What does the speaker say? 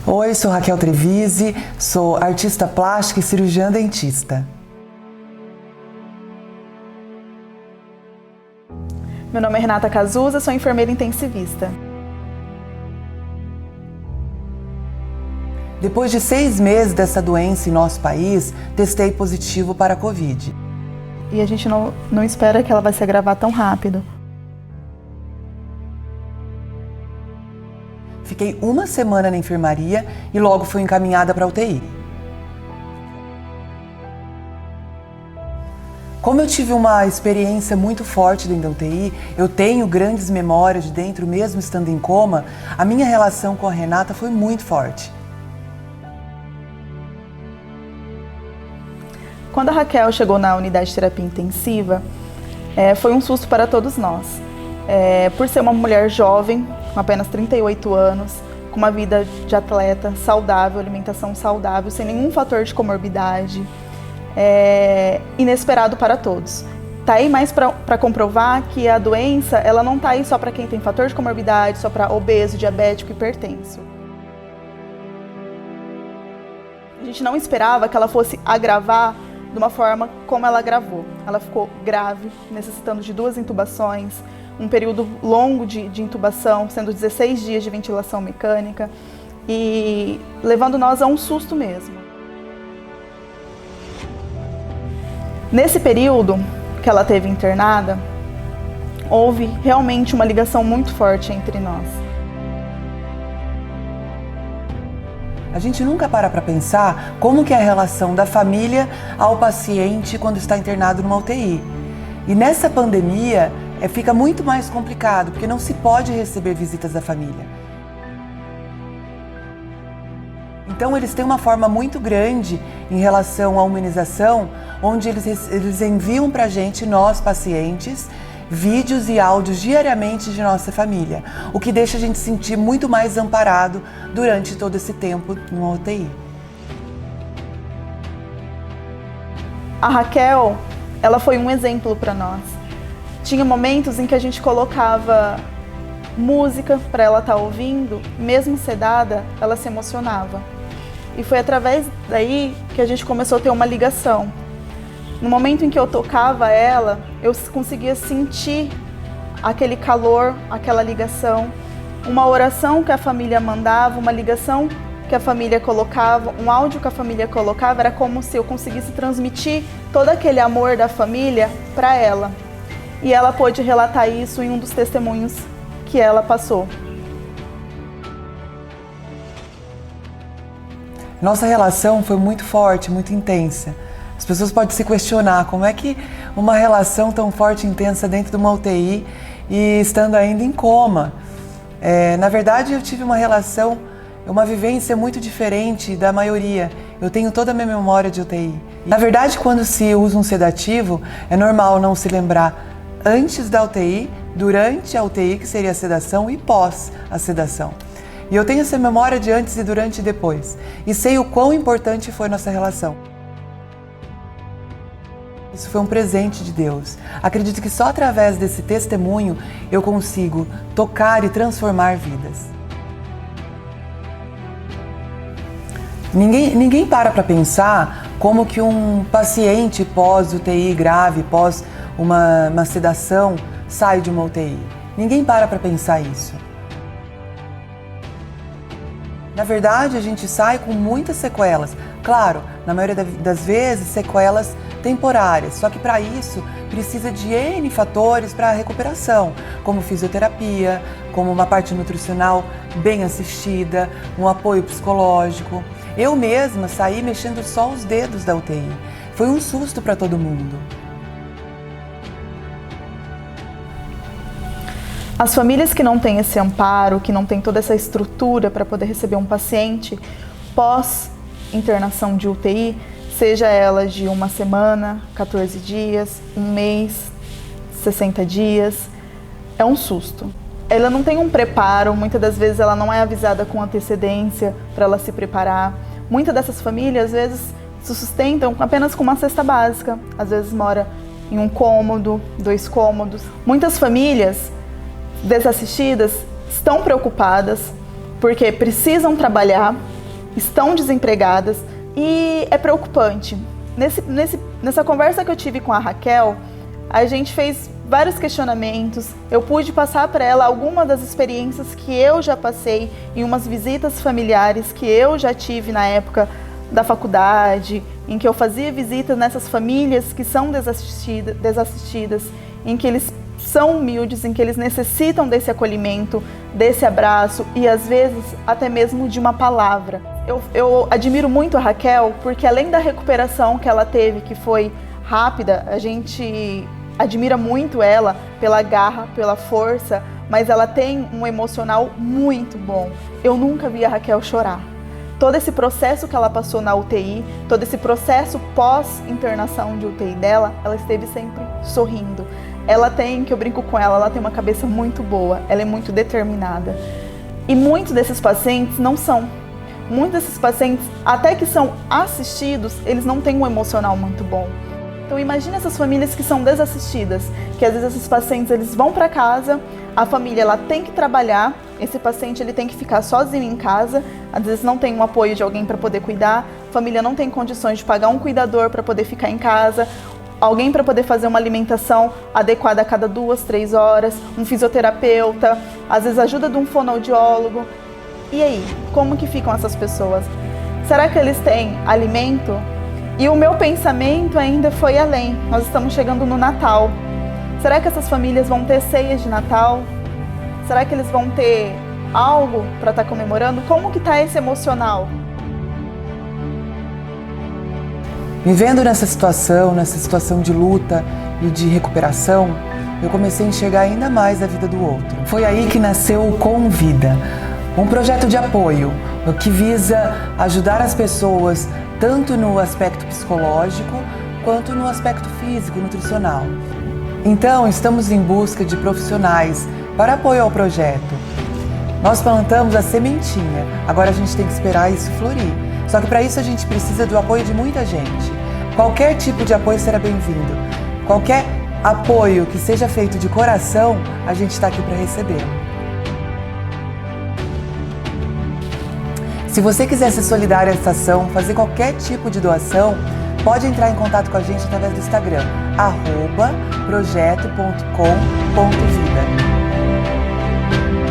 Oi, sou Raquel Trevisi, sou artista plástica e cirurgiã dentista. Meu nome é Renata Cazuza, sou enfermeira intensivista. Depois de 6 meses dessa doença em nosso país, testei positivo para a Covid. E a gente não espera que ela vai se agravar tão rápido. Fiquei 1 semana na enfermaria e logo fui encaminhada para a UTI. Como eu tive uma experiência muito forte dentro da UTI, eu tenho grandes memórias de dentro, mesmo estando em coma, a minha relação com a Renata foi muito forte. Quando a Raquel chegou na unidade de terapia intensiva, foi um susto para todos nós. Por ser uma mulher jovem, com apenas 38 anos, com uma vida de atleta saudável, alimentação saudável, sem nenhum fator de comorbidade, inesperado para todos. Tá aí mais para comprovar que a doença ela não tá aí só para quem tem fator de comorbidade, só para obeso, diabético, hipertenso. A gente não esperava que ela fosse agravar de uma forma como ela agravou. Ela ficou grave, necessitando de 2 intubações, um período longo de intubação, sendo 16 dias de ventilação mecânica e levando nós a um susto mesmo. Nesse período que ela teve internada, houve realmente uma ligação muito forte entre nós. A gente nunca para pensar como que é a relação da família ao paciente quando está internado numa UTI. E nessa pandemia fica muito mais complicado, porque não se pode receber visitas da família. Então eles têm uma forma muito grande em relação à humanização, onde eles enviam pra gente, nós pacientes, vídeos e áudios diariamente de nossa família, o que deixa a gente sentir muito mais amparado durante todo esse tempo numa UTI. A Raquel, ela foi um exemplo para nós. Tinha momentos em que a gente colocava música para ela estar ouvindo, mesmo sedada, ela se emocionava. E foi através daí que a gente começou a ter uma ligação. No momento em que eu tocava ela, eu conseguia sentir aquele calor, aquela ligação, uma oração que a família mandava, uma ligação que a família colocava, um áudio que a família colocava, era como se eu conseguisse transmitir todo aquele amor da família para ela. E ela pôde relatar isso em um dos testemunhos que ela passou. Nossa relação foi muito forte, muito intensa. As pessoas podem se questionar como é que uma relação tão forte e intensa dentro de uma UTI e estando ainda em coma. Na verdade, eu tive uma relação, uma vivência muito diferente da maioria. Eu tenho toda a minha memória de UTI. Na verdade, quando se usa um sedativo, é normal não se lembrar antes da UTI, durante a UTI, que seria a sedação, e pós a sedação. E eu tenho essa memória de antes e durante e depois. E sei o quão importante foi nossa relação. Isso foi um presente de Deus. Acredito que só através desse testemunho eu consigo tocar e transformar vidas. Ninguém para pensar como que um paciente pós-UTI grave, pós uma sedação, sai de uma UTI. Ninguém para pensar isso. Na verdade, a gente sai com muitas sequelas. Claro, na maioria das vezes, sequelas temporárias. Só que para isso, precisa de N fatores para a recuperação, como fisioterapia, como uma parte nutricional bem assistida, um apoio psicológico. Eu mesma saí mexendo só os dedos da UTI. Foi um susto para todo mundo. As famílias que não têm esse amparo, que não têm toda essa estrutura para poder receber um paciente pós-internação de UTI, seja ela de 1 semana, 14 dias, 1 mês, 60 dias, é um susto. Ela não tem um preparo, muitas das vezes ela não é avisada com antecedência para ela se preparar. Muitas dessas famílias, às vezes, se sustentam apenas com uma cesta básica, às vezes mora em 1 cômodo, 2 cômodos. Muitas famílias desassistidas estão preocupadas porque precisam trabalhar, estão desempregadas e é preocupante. Nessa conversa que eu tive com a Raquel, a gente fez vários questionamentos, eu pude passar para ela algumas das experiências que eu já passei em umas visitas familiares que eu já tive na época da faculdade, em que eu fazia visitas nessas famílias que são desassistidas, em que eles são humildes, em que eles necessitam desse acolhimento, desse abraço e às vezes até mesmo de uma palavra. Eu admiro muito a Raquel porque além da recuperação que ela teve, que foi rápida, a gente admira muito ela pela garra, pela força, mas ela tem um emocional muito bom. Eu nunca vi a Raquel chorar. Todo esse processo que ela passou na UTI, todo esse processo pós-internação de UTI dela, ela esteve sempre sorrindo. Ela tem, que eu brinco com ela tem uma cabeça muito boa, ela é muito determinada. E muitos desses pacientes não são. Muitos desses pacientes, até que são assistidos, eles não têm um emocional muito bom. Então imagine essas famílias que são desassistidas, que às vezes esses pacientes eles vão para casa, a família ela tem que trabalhar, esse paciente ele tem que ficar sozinho em casa, às vezes não tem um apoio de alguém para poder cuidar, a família não tem condições de pagar um cuidador para poder ficar em casa, alguém para poder fazer uma alimentação adequada a cada 2, 3 horas, um fisioterapeuta, às vezes ajuda de um fonoaudiólogo. E aí, como que ficam essas pessoas? Será que eles têm alimento? E o meu pensamento ainda foi além. Nós estamos chegando no Natal. Será que essas famílias vão ter ceias de Natal? Será que eles vão ter algo para estar comemorando? Como que está esse emocional? Me vendo nessa situação de luta e de recuperação, eu comecei a enxergar ainda mais a vida do outro. Foi aí que nasceu o Convida, um projeto de apoio que visa ajudar as pessoas tanto no aspecto psicológico quanto no aspecto físico, nutricional. Então, estamos em busca de profissionais para apoio ao projeto. Nós plantamos a sementinha, agora a gente tem que esperar isso florir. Só que para isso a gente precisa do apoio de muita gente. Qualquer tipo de apoio será bem-vindo. Qualquer apoio que seja feito de coração, a gente está aqui para receber. Se você quiser ser solidário a essa ação, fazer qualquer tipo de doação, pode entrar em contato com a gente através do Instagram, @projeto.com.vida.